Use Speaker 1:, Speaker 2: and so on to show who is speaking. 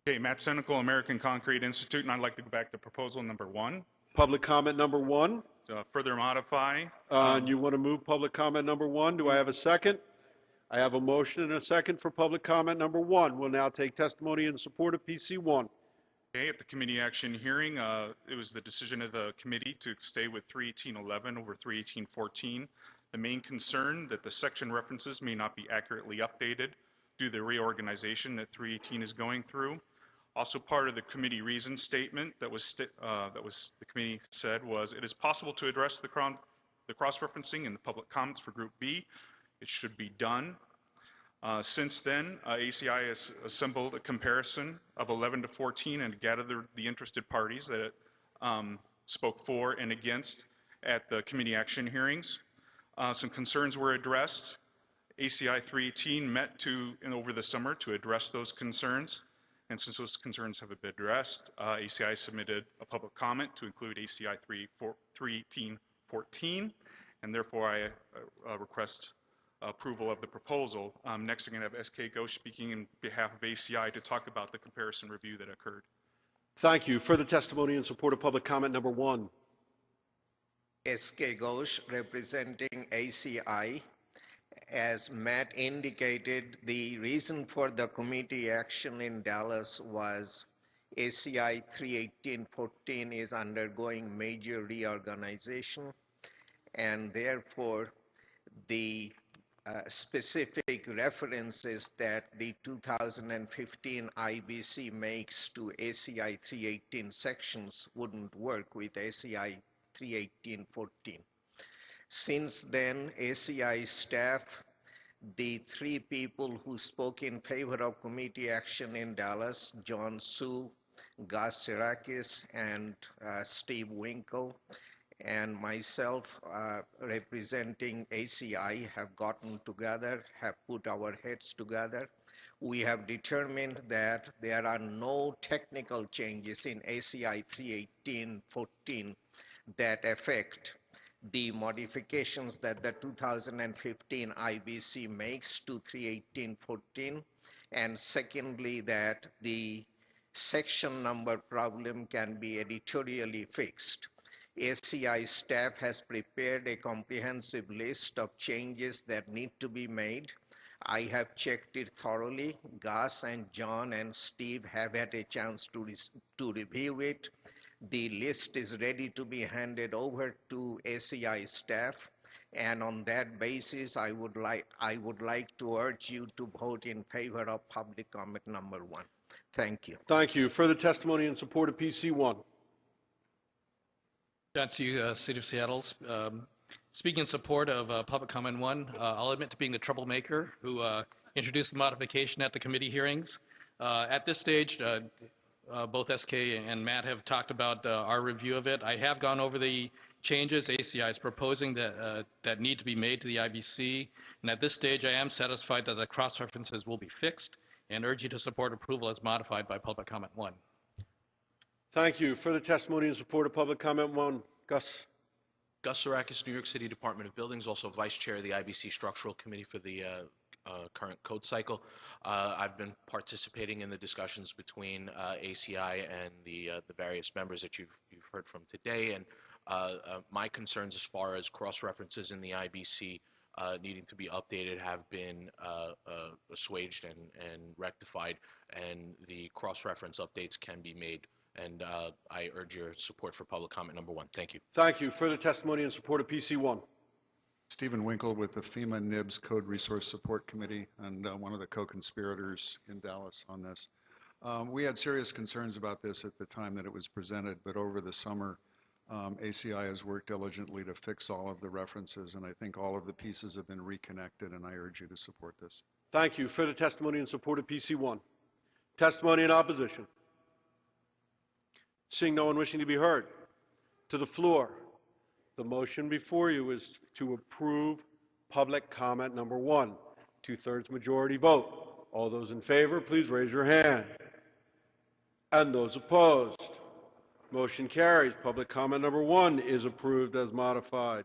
Speaker 1: Okay, Matt Senecal, American Concrete Institute, and I'd like to go back to proposal number 1.
Speaker 2: Public comment number 1.
Speaker 1: Further modify.
Speaker 2: And you want to move public comment number 1. Do I have a second? I have a motion and a second for public comment number 1. We'll now take testimony in support of PC 1.
Speaker 1: Okay, at the committee action hearing, it was the decision of the committee to stay with 318.11 over 318.14. The main concern that the section references may not be accurately updated due to the reorganization that 318 is going through. Also, part of the committee reason statement that was the committee said was it is possible to address the cross-referencing in the public comments for Group B. It should be done. Since then, ACI has assembled a comparison of 11 to 14 and gathered the interested parties that spoke for and against at the committee action hearings. Some concerns were addressed. ACI 318 met over the summer to address those concerns. And since those concerns have been addressed, ACI submitted a public comment to include ACI 318.14, and therefore I request approval of the proposal. Next, I'm going to have SK Ghosh speaking in behalf of ACI to talk about the comparison review that occurred.
Speaker 2: Thank you. Further testimony in support of public comment number 1.
Speaker 3: SK Ghosh, representing ACI. As Matt indicated, the reason for the committee action in Dallas was ACI 318.14 is undergoing major reorganization, and therefore the specific references that the 2015 IBC makes to ACI 318 sections wouldn't work with ACI 318.14. Since then, ACI staff, the 3 people who spoke in favor of committee action in Dallas, John Su, Ghosh, and Steve Winkle, and myself representing ACI have gotten together, have put our heads together. We have determined that there are no technical changes in ACI 318.14 that affect the modifications that the 2015 IBC makes to 318.14, and secondly, that the section number problem can be editorially fixed. ACI staff has prepared a comprehensive list of changes that need to be made. I have checked it thoroughly. Gus and John and Steve have had a chance to review it. The list is ready to be handed over to ACI staff, and on that basis, I would like to urge you to vote in favor of public comment number 1. Thank you.
Speaker 2: Thank you. Further testimony in support of PC 1.
Speaker 4: John Su, City of Seattle. Speaking in support of public comment 1, I'll admit to being the troublemaker who introduced the modification at the committee hearings. At this stage, both SK and Matt have talked about our review of it. I have gone over the changes ACI is proposing that need to be made to the IBC, and at this stage I am satisfied that the cross-references will be fixed and urge you to support approval as modified by public comment 1.
Speaker 2: Thank you. Further testimony in support of public comment 1. Gus.
Speaker 5: Gus Sarakis, New York City Department of Buildings, also Vice Chair of the IBC Structural Committee for the current code cycle. I've been participating in the discussions between ACI and the various members that you've heard from today, and my concerns as far as cross-references in the IBC needing to be updated have been assuaged and rectified, and the cross-reference updates can be made. And I urge your support for public comment number 1. Thank you.
Speaker 2: Thank you. Further testimony in support of PC 1.
Speaker 6: Stephen Winkle with the FEMA NIBS Code Resource Support Committee and one of the co-conspirators in Dallas on this. We had serious concerns about this at the time that it was presented, but over the summer, ACI has worked diligently to fix all of the references, and I think all of the pieces have been reconnected, and I urge you to support this.
Speaker 2: Thank you. Further testimony in support of PC 1. Testimony in opposition. Seeing no one wishing to be heard, to the floor. The motion before you is to approve public comment number 1. 2/3 majority vote. All those in favor, please raise your hand. And those opposed. Motion carries. Public comment number 1 is approved as modified.